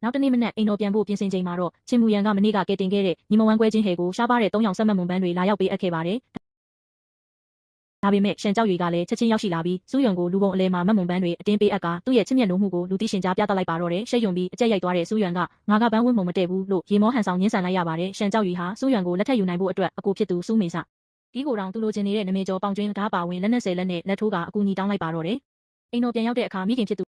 နောက်တနေ့မနက်အိမ်တော်ပြန်ဖို့ပြင်ဆင်ချိန်မှာတော့ချင်မူရန်ကမနေ့ကကဲတင်ခဲ့တဲ့ညီမဝမ်းကွဲချင်းဟဲကိုရှားပါတဲ့3ရောင်ဆက်မှတ်မွန်ပန်းတွေလာရောက်ပေးအပ်ခဲ့ပါတယ်။ဒါပေမဲ့ရှန်ကြောက်ရွေကလည်းချက်ချင်းရောက်ရှိလာပြီးစူးယွန်ကိုလူပုံအလဲမှာမှတ်မွန်ပန်းတွေအတင်းပေးအပ်ကသူ့ရဲ့ချစ်မြတ်နိုးမှုကိုလူသိရှင်ကြားပြသလိုက်ပါတော့တယ်။ရှက်ယွန်ပြီးအကြက်ရိုက်သွားတဲ့စူးယွန်ကငါကပန်းဝင်းမုံမတည့်ဘူးလို့ရေမောဟန်ဆောင်ညှင်းဆန်လိုက်ရပါတယ်။ရှန်ကြောက်ရွေဟာစူးယွန်ကိုလက်ထက်ယူနိုင်ဖို့အတွက်အကိုဖြစ်သူစူးမေစဒီကိုတောင်သူလိုချင်နေတဲ့နမေကျော်ပေါင်ကျွင်းဓာပါဝင်လက်နဲ့10လက်နဲ့လက်ထိုးကအကူအညီတောင်းလိုက်ပါတော့တယ်။အိမ်တော်ပြန်ရောက်တဲ့အခါမိခင်ဖြစ်သူ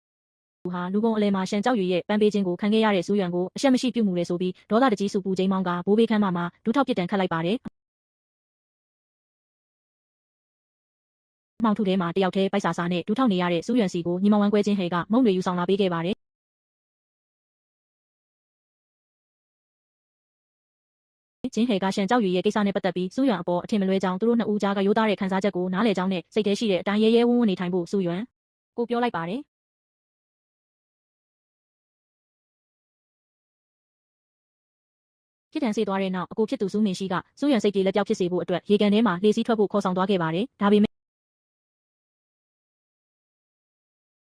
ဟာလူကုန်အလဲမှာရှန်ကြောက်ရွေရဲ့ပန်းပေးခြင်းကိုခံခဲ့ရတဲ့စူးယွန်ကိုအရှက်မရှိပြုမှုလေဆိုပြီးဒေါသတကြီးစုပူချိန်မောင်းကဘိုးဘေးခန်းမှာဒူးထောက်ပြစ်ဒဏ်ခတ်လိုက်ပါတယ်။မောင်ထုထဲမှာတယောက်တည်းပိုက်စာနဲ့ဒူးထောက်နေရတဲ့စူးယွန်စီကိုညီမဝမ်းကွဲချင်းဟဲကမုံတွေယူဆောင်လာပေးခဲ့ပါတယ်။ချင်းဟဲကရှန်ကြောက်ရွေရဲ့ကိစ္စနဲ့ပတ်သက်ပြီးစူးယွန်အပေါ်အထင်မလွဲကြောင်းသူတို့နှစ်ဦးကြားကရိုးသားတဲ့ခံစားချက်ကိုနားလည်ကြောင်းနဲ့စိတ်ထဲရှိတဲ့အတိုင်းရဲရဲဝံ့ဝံ့နေထိုင်ဖို့စူးယွန်ကိုပြောလိုက်ပါတယ်။ပြစ်ဒဏ်ဆေးသွားတဲ့နောက်အကိုဖြစ်သူစူးမင်းရှိကစူးယွန်စိတ်ပြေလက်ပြောက်ဖြစ်စေဖို့အတွက်ရေကန်ထဲမှာလှေစီးထွက်ဖို့ခေါ်ဆောင်သွားခဲ့ပါတယ်။ဒါပေမဲ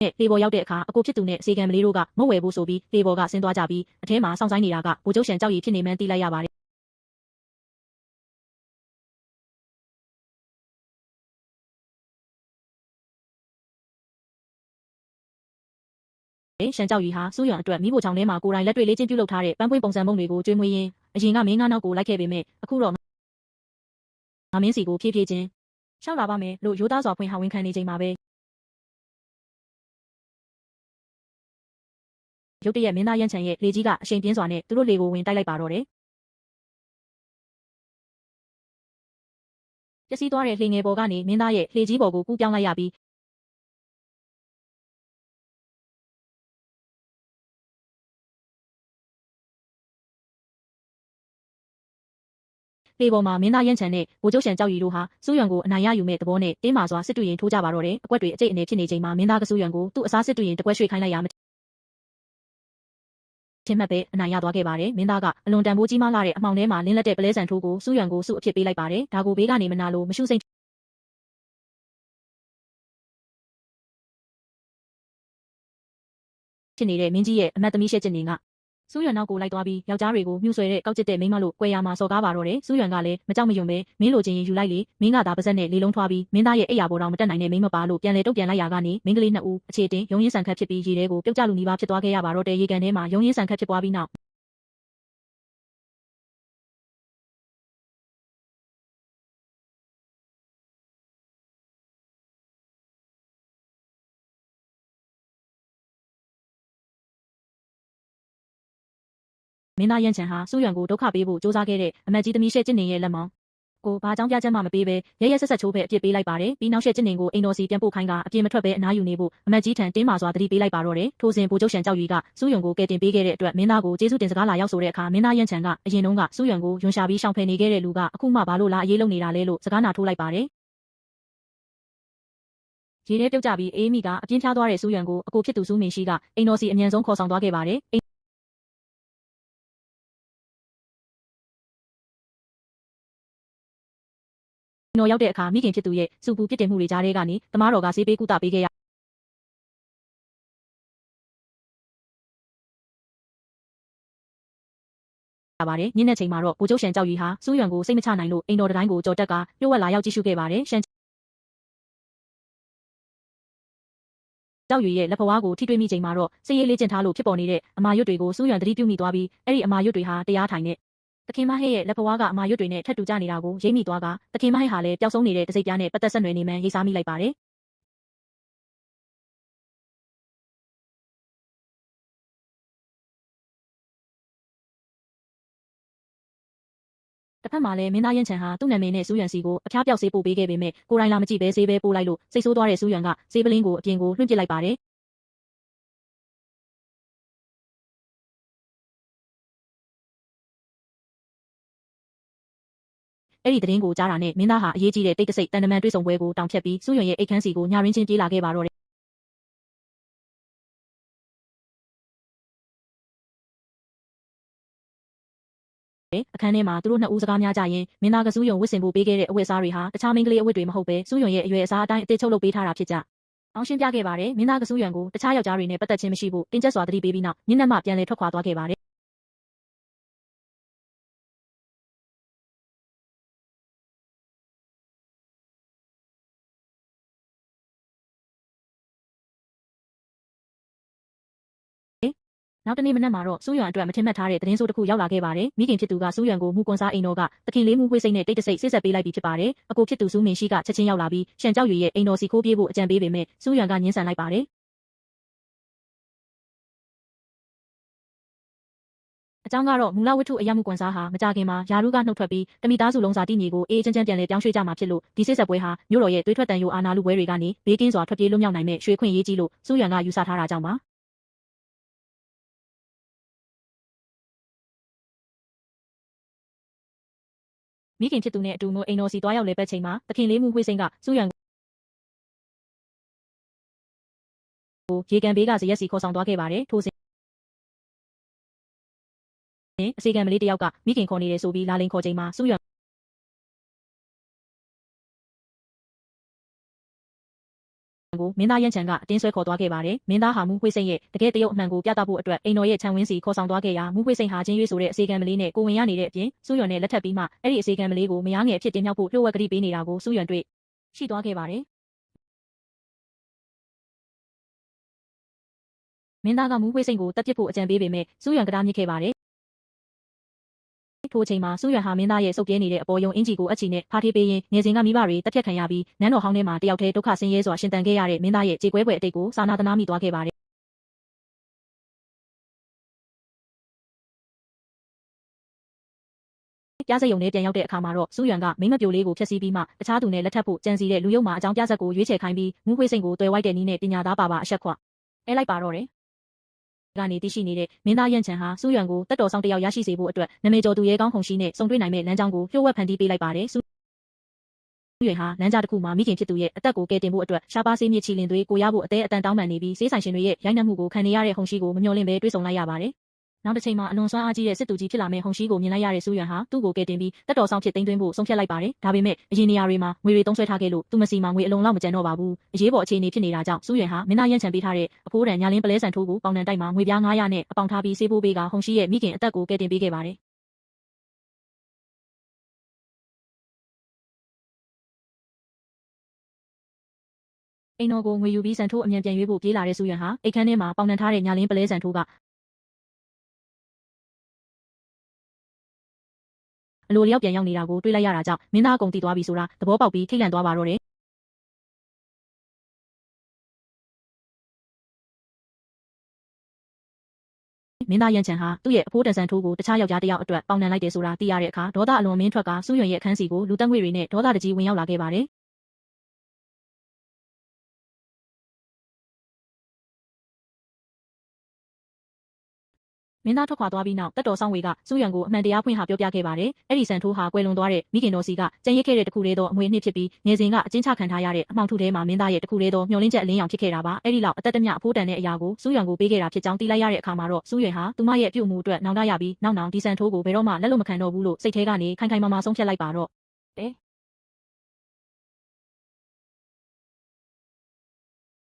့လှေပေါ်ရောက်တဲ့အခါအကိုဖြစ်သူနဲ့စေကန်မလေးတို့ကမုတ်ဝယ်ဖို့ဆိုပြီးလှေပေါ်ကဆင်းသွားကြပြီးအထဲမှာစောင့်ဆိုင်နေတာကဗိုလ်ချုပ်ရှန်ကြောက်ရည်ဖြစ်နေမှန်းသိလိုက်ရပါတယ်။ရှန်ကြောက်ရည်ဟာစူးယွန်အတွက်မိဖို့ချောင်းထဲမှာကိုယ်တိုင်လက်တွေ့လေ့ကျင့်ပြုလုပ်ထားတဲ့ပန်းပွင့်ပုံစံပုံတွေကိုကျွေးမွေးရင်းအရင်ကမင်းကားနောက်ကိုလိုက်ခဲ့ပေမဲ့အခုတော့ငါမင်းစီကိုဖြည်းဖြည်းချင်းရှောက်လာပါမယ်လို့ရိုးသားစွာဖွင့်ဟဝန်ခံနေချိန်မှာပဲရုတ်တရက်မင်းသားရန်ချန်ရဲ့လေကြီးကအရှိန်ပြင်းစွာနဲ့သူတို့လေကိုဝင်တိုက်လိုက်ပါတော့တယ်။ပျက်စီးသွားတဲ့လှေငယ်ပေါ်ကနေမင်းသားရဲ့လှေကြီးပေါ်ကိုကူးပြောင်းလိုက်ရပြီးလှေပေါ်မှာမင်းသားရန်ချန်နဲ့ဗိုလ်ချုပ်ရှန်ကြောက်ရည်တို့ဟာစူးယွန်ကိုအနိုင်ရယူမဲ့သဘောနဲ့တင်းမာစွာစစ်တူရင်ထိုးကြပါတော့တယ်။အကွက်တွေအကျိတ်အနေဖြစ်နေချိန်မှာမင်းသားကစူးယွန်ကိုသူ့အစားစစ်တူရင်တကွက်ရွှေ့ခိုင်းလိုက်ရမချင်းမှတ်ပဲအနိုင်ရသွားခဲ့ပါတယ်။မင်းသားကအလွန်တန်ဖိုးကြီးမားလာတဲ့အမှောင်ထဲမှာလင်းလက်တဲ့ပလဲဆန်ထိုးကိုစူးယွန်ကိုစုအဖြစ်ပေးလိုက်ပါတယ်။ဒါကိုဘေးကနေမနာလို့မရှုစိမ့်ဖြစ်နေတဲ့မင်းကြီးရဲ့အမတ်သမီးရှက်ကျင်နေကစူးယွန်နောက်ကိုလိုက်သွားပြီးယောက်ျားတွေကိုမြှူဆွဲတဲ့ကောက်ကျစ်တဲ့မိန်းမလို့ကွယ်ရမှာစော်ကားပါတော့တယ်။စူးယွန်ကလည်းမကြောက်မရွံ့ပဲမင်းလိုချင်ရင်ယူလိုက်လေမင်းကသာပါဇက်နဲ့လေလုံးထွားပြီးမင်းသားရဲ့အိယာပေါ်တော့မတက်နိုင်တဲ့မိန်းမပါလို့ပြန်လေတုတ်ပြန်လိုက်ရကနေမင်းကလေးနှစ်ဦးအခြေတင်ရုံရင်းဆန်ခတ်ဖြစ်ပြီးရေထဲကိုပြုတ်ကျလူနီးပါးဖြစ်သွားခဲ့ရပါတော့တယ်။ရေကန်ထဲမှာရုံရင်းဆန်ခတ်ဖြစ်သွားပြီးနောက်မင်းသားရန်ချန်ဟာစူးယွန်ကိုဒုက္ခပေးဖို့စ조사ခဲ့တဲ့အမတ်ကြီးသမီးရှက်ကျင်နေရဲ့လက်မောင်းကိုဘာကြောင့်ပြချက်မှမပေးဘဲရဲရဲဆက်ဆက်ချိုးဖက်အပြစ်ပေးလိုက်ပါတယ်။ပြီးနောက်ရှက်ကျင်နေကိုအိမ်တော်စီပြန်ပို့ခိုင်းကအပြစ်မထွက်ဘဲအနားယူနေဖို့အမတ်ကြီးထံတင်းမာစွာတတိပေးလိုက်ပါတော့တယ်။ထိုစဉ်ဗိုလ်ချုပ်ရှန်ကြောက်ရည်ကစူးယွန်ကိုကယ်တင်ပေးခဲ့တဲ့အတွက်မင်းသားကိုကျေးဇူးတင်စကားလာရောက်ဆိုတဲ့အခါမင်းသားရန်ချန်ကအရင်တုန်းကစူးယွန်ကိုယွန်ရှာပြီးရှောင်ဖယ်နေခဲ့တဲ့လူကအခုမှဘာလို့လာအေးလုံနေတာလဲလို့စကားနာထိုးလိုက်ပါတယ်။ရေထဲပြုတ်ကျပြီးအေးမိကအပြင်းဖြားသွားတဲ့စူးယွန်ကိုအကိုဖြစ်သူစူးမင်းရှိကအိမ်တော်စီအမြန်ဆုံးခေါ်ဆောင်သွားခဲ့ပါတယ်။နော်ရောက်တဲ့အခါမိခင်ဖြစ်သူရဲ့စူပူပြစ်တင်မှုတွေကြားထဲကနေတမားတော်ကဆေးပေးကုသပေးခဲ့ရပါတယ်။ညနေချိန်မှာတော့ဗိုလ်ချုပ်ရှန်ကြောက်ရည်ဟာစူးယွန်ကိုစိတ်မချနိုင်လို့အိမ်တော်တိုင်းကိုကြော်တက်ကလျှို့ဝှက်လာရောက်ကြည့်ရှုခဲ့ပါတယ်။ရှန်ကြောက်ရည်ရဲ့လက်ဖွားကိုထိတွေ့မိချိန်မှာတော့စစ်ရေးလေ့ကျင့်ထားလို့ဖြစ်ပေါ်နေတဲ့အမာရွတ်တွေကိုစူးယွန်သတိပြုမိသွားပြီးအဲ့ဒီအမာရွတ်တွေဟာတရားထိုင်တဲ့တခင်မဟဲ့ရဲ့လက်ဖွားကအမာရွတ်တွေနဲ့ထပ်တူကြနေတာကိုရိပ်မိသွားကတခင်မဟဲ့ဟာလည်းပျောက်ဆုံးနေတဲ့တစိပ်ပြားနဲ့ပတ်သက်ဆက်နွယ်နေမှန်းရိပ်စားမိလိုက်ပါတယ်တစ်ဖက်မှာလည်းမင်းသားရန်ချန်ဟာသူ့နာမည်နဲ့စူးယွန်စီကိုအဖျားပြောက်ဆေးပို့ပေးခဲ့ပေမဲ့ကိုယ်တိုင်လာမကြည့်ပဲဆေးပဲပို့လိုက်လို့စိတ်ဆိုးသွားတဲ့စူးယွန်ကဆေးပလင်းကိုအပြင်ကိုလွှင့်ပစ်လိုက်ပါတယ်အဲ့ဒီသတင်းကိုကြားတာနဲ့မင်းသားဟာအရေးကြီးတဲ့တိတ်တဆိတ်တန်တမန်တွေ့ဆုံပွဲကိုတောင်ဖြတ်ပြီးစူးယွန်ရဲ့အိတ်ခမ်းစီကိုညရင်းချင်းပြေးလာခဲ့ပါတော့တယ်အခန်းထဲမှာသူတို့နှစ်ဦးစကားများကြရင်မင်းသားကစူးယွန်ဝတ်ဆင်ဖို့ပေးခဲ့တဲ့အဝတ်အစားတွေဟာတခြားမိန်းကလေးအဝတ်တွေမဟုတ်ပဲစူးယွန်ရဲ့အရွယ်အစားအတိုင်းအသစ်ချုပ်လုပ်ပေးထားတာဖြစ်ကြ အောင်ရှင်းပြခဲ့ပါတယ်မင်းသားကဆူးရွံကိုတခြားယောက်ျားတွေနဲ့ပတ်သက်ခြင်းမရှိဘူးတင်းကျပ်စွာသတိပေးပြီးနောက်မျက်နှာမှပြန်လည်ထွက်ခွာသွားခဲ့ပါတယ်နောက်တနေ့မနက်မှာတော့စူးရွံအတွက်မထင်မှတ်ထားတဲ့သတင်းဆိုးတစ်ခုရောက်လာခဲ့ပါတယ်မိခင်ဖြစ်သူကစူးရွံကိုမူကွန်စားအိမ်တော်ကသခင်လေးမူခွေးစိတ်နဲ့တိတ်တဆိတ်ဆေးဆက်ပေးလိုက်ပြီးဖြစ်ပါတယ်အကိုဖြစ်သူစူးမင်းရှိကချက်ချင်းရောက်လာပြီးရှန်ကြောက်ရွေရဲ့အိမ်တော်စီခိုးပြေးဖို့အကြံပေးပေမဲ့စူးရွံကငင်းဆန်လိုက်ပါတယ်အကြောင်းကတော့မူလဝတ္ထုအယမှုကွန်စားဟာမကြခင်မှာယာရုကနှုတ်ထွက်ပြီးတမိသားစုလုံးစာတိမြေကိုအေးချမ်းချမ်းပြန်လည်ပြောင်းရွှေ့ကြမှာဖြစ်လို့ဒီစစ်ဆက်ပွဲဟာမြို့တော်ရဲ့သွေးထွက်တန်ယိုအာနာလူပွဲတွေကနေဘေးကင်းစွာထွက်ပြေးလွတ်မြောက်နိုင်မဲ့ရွှေခွင့်ရေးကြီးလို့စူးရွံကယူဆထားတာကြောင့်ပါမိခင်ဖြစ်သူနဲ့အတူနို့အိမ်တော်စီသွားရောက်လဲပတ်ချိန်မှာသခင်လေးမူခွေးစိန်ကစူးရွံကိုရေကန်ဘေးကဇရက်စီခေါ်ဆောင်သွားခဲ့ပါတယ်ထိုစဉ်အစီကံမလေးတယောက်ကမိခင်ခေါ်နေတယ်ဆိုပြီးလာလိန်ခေါ်ချိန်မှာစူးရွံကိုမင်းသားရန်ချန်ကအတင်းဆွဲခေါ်သွားခဲ့ပါတယ်မင်းသားဟာမူခွေးစိန်ရဲ့တကယ်တရုတ်အမှန်ကိုပြသဖို့အတွက်အိမ်တော်ရဲ့ခြံဝင်းစီခေါ်ဆောင်သွားခဲ့ရာမူခွေးစိန်ဟာချင်းရွေးဆိုတဲ့အစီကံမလေးနဲ့ကိုဝင်ရနေတဲ့အပြင်စူးရွံနဲ့လက်ထပ်ပြီးမှအဲ့ဒီအစီကံမလေးကိုမယားငယ်အဖြစ်တင်မြောက်ဖို့လှုပ်ဝက်ကတိပေးနေတာကိုစူးရွံတွေ့ရှိသွားခဲ့ပါတယ်မင်းသားကမူခွေးစိန်ကိုတပ်ပစ်ဖို့အကြံပေးပေမဲ့စူးရွံကတားမြစ်ခဲ့ပါတယ်ထိုအချိန်မှာစူးရွံဟာမင်းသားရဲ့စုပ်ပြဲနေတဲ့အပေါ်ယုံအင်ဂျီကိုအချီနဲ့ဖားထေးပေးရင်းငယ်စဉ်ကမိဘတွေတပ်ဖြတ်ခံရပြီးနန်းတော်ဟောင်းထဲမှာတယောက်တည်းဒုက္ခဆင်းရဲစွာရှင်သန်ခဲ့ရတဲ့မင်းသားရဲ့ကြေကွဲပွဲအတိတ်ကိုစာနာသနာမိသွားခဲ့ပါတယ်ပြားစက်ယုံနဲ့ပြန်ရောက်တဲ့အခါမှာတော့စူးရွံကမိမပြိုလေးကိုဖျက်ဆီးပြီးမှတခြားသူနဲ့လက်ထပ်ဖို့ကြံစီတဲ့လူယုံမှာအကြောင်းပြဆက်ကိုရွေးချယ်ခိုင်းပြီးမူခွေးစိန်ကိုတွယ်ဝိုက်တဲ့နည်းနဲ့ပညာသားပါအဆက်ခွဲလိုက်ပါတော့တယ်ကနေတရှိနေတဲ့မင်းသားရန်ချန်ဟာစူးရွံကိုတက်တော်ဆောင်တယောက်ရရှိစေဖို့အတွက်နာမည်ကျော်သူရဲကောင်းခုံရှိနဲ့စုံတွေ့နိုင်မဲ့လမ်းကြောင်းကိုလျှို့ဝှက်ဖန်တီးပေးလိုက်ပါတယ်စူးရွံဟာလမ်းကြားတစ်ခုမှာမိခင်ဖြစ်သူရဲ့အသက်ကိုကယ်တင်ဖို့အတွက်ရှားပါးဆေးမြစ်ချီလင်သွေးကိုရဖို့အသေးအတန်တောင်းပန်နေပြီးဆေးဆိုင်ရှင်တွေရဲ့ရိုက်နှက်မှုကိုခံနေရတဲ့ဟုံရှိကိုမမျှော်လင့်ပဲတွေးဆုံလိုက်ရပါတယ်နောက်တစ်ချိန်မှာအလွန်စွမ်းအားကြီးတဲ့စစ်သူကြီးဖြစ်လာမဲ့ဟုံရှိကိုမြင်လိုက်ရတဲ့စူးရွံဟာသူ့ကိုကယ်တင်ပြီးတက်တော်ဆောင်ဖြစ်သိမ်းသွင်းဖို့ဆုံးဖြတ်လိုက်ပါတယ်ဒါပေမဲ့အရင်နေရာတွေမှာငွေတွေသုံးဆွဲထားခဲ့လို့သူမစီမှာငွေအလုံးလောက်မကျန်တော့ပါဘူးအရေးပေါ်အခြေအနေဖြစ်နေတာကြောင့်စူးရွံဟာမင်းသားရန်ချန်ပေးထားတဲ့အဖိုးတန်ညာလင်းပလဲဆန်ထိုးကိုပေါင်တန်တိုက်မှာငွေပြား900နဲ့အပေါင်ထားပြီးဆေးပိုးပေးကဟုံရှိရဲ့မိခင်အသက်ကိုကယ်တင်ပေးခဲ့ပါတယ်အိမ်တော်ကိုငွေယူပြီးဆန်ထိုးအမြန်ပြန်ရွေးဖို့ပြေးလာတဲ့စူးရွံဟာအိတ်ခမ်းထဲမှာပေါင်တန်ထားတဲ့ညာလင်းပလဲဆန်ထိုးကအလိုလျောက်ပြန်ရောက်နေတာကိုတွေးလိုက်ရတာကြောင့်မင်းသားအကုန်တည်သွားပြီဆိုတာသဘောပေါက်ပြီးထိတ်လန့်သွားပါတော့တယ်မင်းသားရန်ချန်ဟာသူ့ရဲ့အဖိုးတန်ဆန်ထိုးကိုတခြားယောက်ျားတစ်ယောက်အတွက်ပေါင်နှံလိုက်တယ်ဆိုတာသိရတဲ့အခါဒေါသအလွန်မင်းထွက်ကစူးရွံရဲ့အခန်းစီကိုလူတက်ငွေတွေနဲ့ဒေါသတကြီးဝင်ရောက်လာခဲ့ပါတယ်မင်းသားထွက်ခွာသွားပြီးနောက်တက်တော်ဆောင်ဝေကစူးရွံကိုအမှန်တရားဖွင့်ဟပြောပြခဲ့ပါတယ်။အဲ့ဒီဆန်ထိုးဟာကွယ်လွန်သွားတဲ့မိခင်တော်စီကကြံရစ်ခဲ့တဲ့တခုလေးသောအမွေအနှစ်ဖြစ်ပြီးငယ်စဉ်ကအကျဉ်းချခံထားရတဲ့အမှောင်ထုထဲမှာမင်းသားရဲ့တခုလေးသောမျောလင်းချက်အလင်းရောင်ဖြစ်ခဲ့တာပါ။အဲ့ဒီလောက်အသက်တမျှအဖိုးတန်တဲ့အရာကိုစူးရွံကိုပေးခဲ့တာဖြစ်ကြောင်းသိလိုက်ရတဲ့အခါမှာတော့စူးရွံဟာသူမရဲ့ပြုမှုအတွက်နောင်တရပြီးနောက်ဒီဆန်ထိုးကိုဘယ်တော့မှလက်လွတ်မခံတော့ဘူးလို့စိတ်ထဲကနေခိုင်ခိုင်မာမာဆုံးဖြတ်လိုက်ပါတော့တယ်။